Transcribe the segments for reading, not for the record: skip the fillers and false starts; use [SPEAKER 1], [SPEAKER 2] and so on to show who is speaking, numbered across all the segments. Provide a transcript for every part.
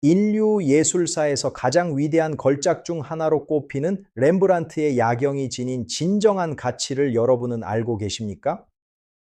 [SPEAKER 1] 인류 예술사에서 가장 위대한 걸작 중 하나로 꼽히는 렘브란트의 야경이 지닌 진정한 가치를 여러분은 알고 계십니까?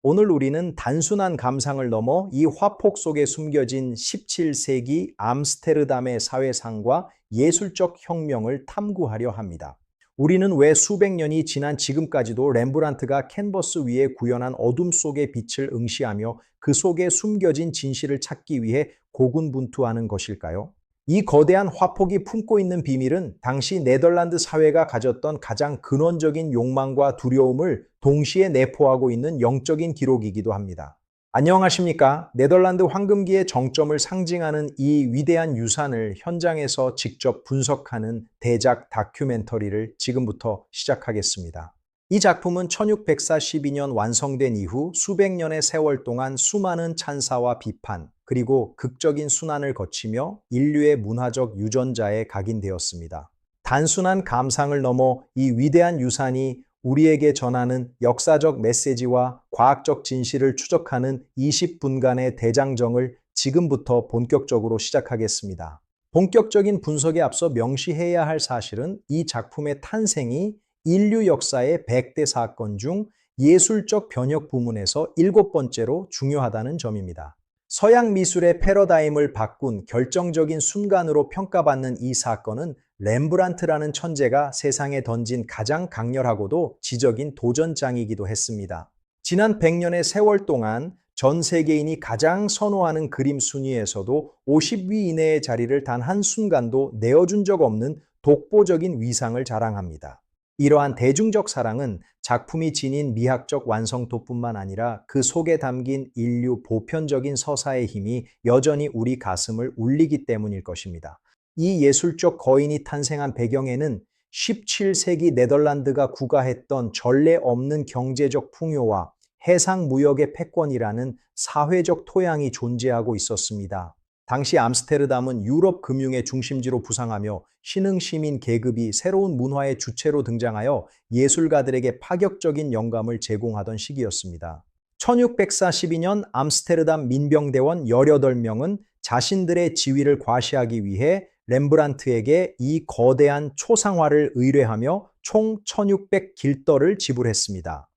[SPEAKER 1] 오늘 우리는 단순한 감상을 넘어 이 화폭 속에 숨겨진 17세기 암스테르담의 사회상과 예술적 혁명을 탐구하려 합니다. 우리는 왜 수백 년이 지난 지금까지도 렘브란트가 캔버스 위에 구현한 어둠 속의 빛을 응시하며 그 속에 숨겨진 진실을 찾기 위해 고군분투하는 것일까요? 이 거대한 화폭이 품고 있는 비밀은 당시 네덜란드 사회가 가졌던 가장 근원적인 욕망과 두려움을 동시에 내포하고 있는 영적인 기록이기도 합니다. 안녕하십니까? 네덜란드 황금기의 정점을 상징하는 이 위대한 유산을 현장에서 직접 분석하는 대작 다큐멘터리를 지금부터 시작하겠습니다. 이 작품은 1642년 완성된 이후 수백 년의 세월 동안 수많은 찬사와 비판, 그리고 극적인 순환을 거치며 인류의 문화적 유전자에 각인되었습니다. 단순한 감상을 넘어 이 위대한 유산이 우리에게 전하는 역사적 메시지와 과학적 진실을 추적하는 20분간의 대장정을 지금부터 본격적으로 시작하겠습니다. 본격적인 분석에 앞서 명시해야 할 사실은 이 작품의 탄생이 인류 역사의 100대 사건 중 예술적 변혁 부문에서 7번째로 중요하다는 점입니다. 서양 미술의 패러다임을 바꾼 결정적인 순간으로 평가받는 이 사건은 렘브란트라는 천재가 세상에 던진 가장 강렬하고도 지적인 도전장이기도 했습니다. 지난 100년의 세월 동안 전 세계인이 가장 선호하는 그림 순위에서도 50위 이내의 자리를 단 한순간도 내어준 적 없는 독보적인 위상을 자랑합니다. 이러한 대중적 사랑은 작품이 지닌 미학적 완성도뿐만 아니라 그 속에 담긴 인류 보편적인 서사의 힘이 여전히 우리 가슴을 울리기 때문일 것입니다. 이 예술적 거인이 탄생한 배경에는 17세기 네덜란드가 구가했던 전례 없는 경제적 풍요와 해상 무역의 패권이라는 사회적 토양이 존재하고 있었습니다. 당시 암스테르담은 유럽 금융의 중심지로 부상하며 신흥시민 계급이 새로운 문화의 주체로 등장하여 예술가들에게 파격적인 영감을 제공하던 시기였습니다. 1642년 암스테르담 민병대원 18명은 자신들의 지위를 과시하기 위해 렘브란트에게 이 거대한 초상화를 의뢰하며 총 1600길더를 지불했습니다.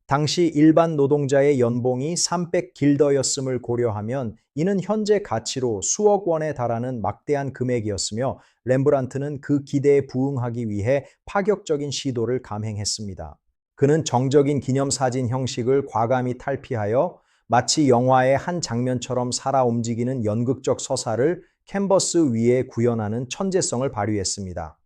[SPEAKER 1] 당시 일반 노동자의 연봉이 300길더였음을 고려하면 이는 현재 가치로 수억 원에 달하는 막대한 금액이었으며 렘브란트는 그 기대에 부응하기 위해 파격적인 시도를 감행했습니다. 그는 정적인 기념사진 형식을 과감히 탈피하여 마치 영화의 한 장면처럼 살아 움직이는 연극적 서사를 캔버스 위에 구현하는 천재성을 발휘했습니다.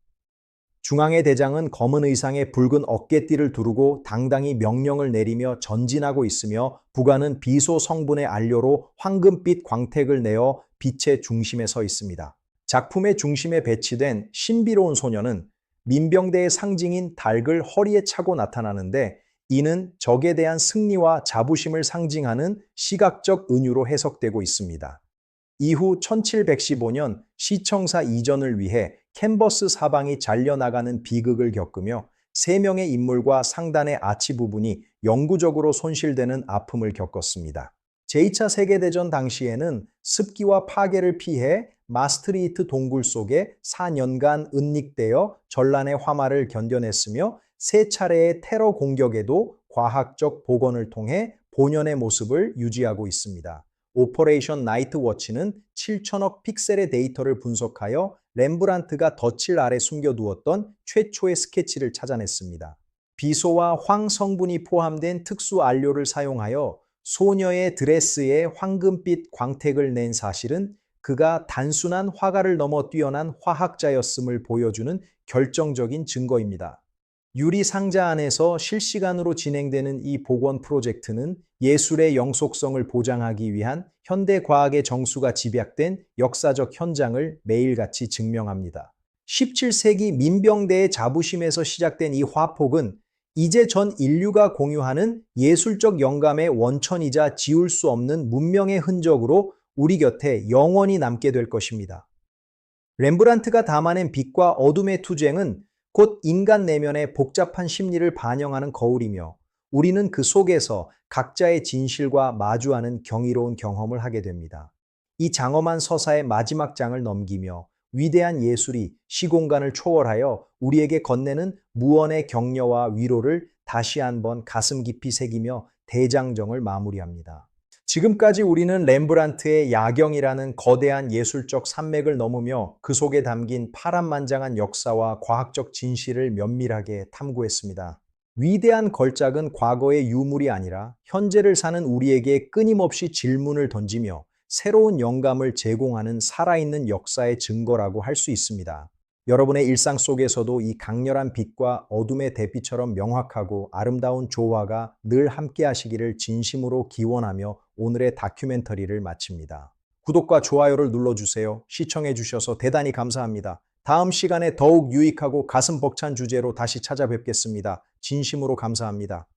[SPEAKER 1] 중앙의 대장은 검은 의상에 붉은 어깨띠를 두르고 당당히 명령을 내리며 전진하고 있으며 부관은 비소 성분의 안료로 황금빛 광택을 내어 빛의 중심에 서 있습니다. 작품의 중심에 배치된 신비로운 소녀는 민병대의 상징인 닭을 허리에 차고 나타나는데 이는 적에 대한 승리와 자부심을 상징하는 시각적 은유로 해석되고 있습니다. 이후 1715년 시청사 이전을 위해 캔버스 사방이 잘려나가는 비극을 겪으며 3명의 인물과 상단의 아치 부분이 영구적으로 손실되는 아픔을 겪었습니다. 제2차 세계대전 당시에는 습기와 파괴를 피해 마스트리히트 동굴 속에 4년간 은닉되어 전란의 화마를 견뎌냈으며 3차례의 테러 공격에도 과학적 복원을 통해 본연의 모습을 유지하고 있습니다. 오퍼레이션 나이트워치는 7천억 픽셀의 데이터를 분석하여 렘브란트가 덫을 아래 숨겨두었던 최초의 스케치를 찾아냈습니다. 비소와 황 성분이 포함된 특수 안료를 사용하여 소녀의 드레스에 황금빛 광택을 낸 사실은 그가 단순한 화가를 넘어 뛰어난 화학자였음을 보여주는 결정적인 증거입니다. 유리 상자 안에서 실시간으로 진행되는 이 복원 프로젝트는 예술의 영속성을 보장하기 위한 현대 과학의 정수가 집약된 역사적 현장을 매일같이 증명합니다. 17세기 민병대의 자부심에서 시작된 이 화폭은 이제 전 인류가 공유하는 예술적 영감의 원천이자 지울 수 없는 문명의 흔적으로 우리 곁에 영원히 남게 될 것입니다. 렘브란트가 담아낸 빛과 어둠의 투쟁은 곧 인간 내면의 복잡한 심리를 반영하는 거울이며 우리는 그 속에서 각자의 진실과 마주하는 경이로운 경험을 하게 됩니다. 이 장엄한 서사의 마지막 장을 넘기며 위대한 예술이 시공간을 초월하여 우리에게 건네는 무언의 격려와 위로를 다시 한번 가슴 깊이 새기며 대장정을 마무리합니다. 지금까지 우리는 렘브란트의 야경이라는 거대한 예술적 산맥을 넘으며 그 속에 담긴 파란만장한 역사와 과학적 진실을 면밀하게 탐구했습니다. 위대한 걸작은 과거의 유물이 아니라 현재를 사는 우리에게 끊임없이 질문을 던지며 새로운 영감을 제공하는 살아있는 역사의 증거라고 할 수 있습니다. 여러분의 일상 속에서도 이 강렬한 빛과 어둠의 대비처럼 명확하고 아름다운 조화가 늘 함께 하시기를 진심으로 기원하며 오늘의 다큐멘터리를 마칩니다. 구독과 좋아요를 눌러주세요. 시청해주셔서 대단히 감사합니다. 다음 시간에 더욱 유익하고 가슴 벅찬 주제로 다시 찾아뵙겠습니다. 진심으로 감사합니다.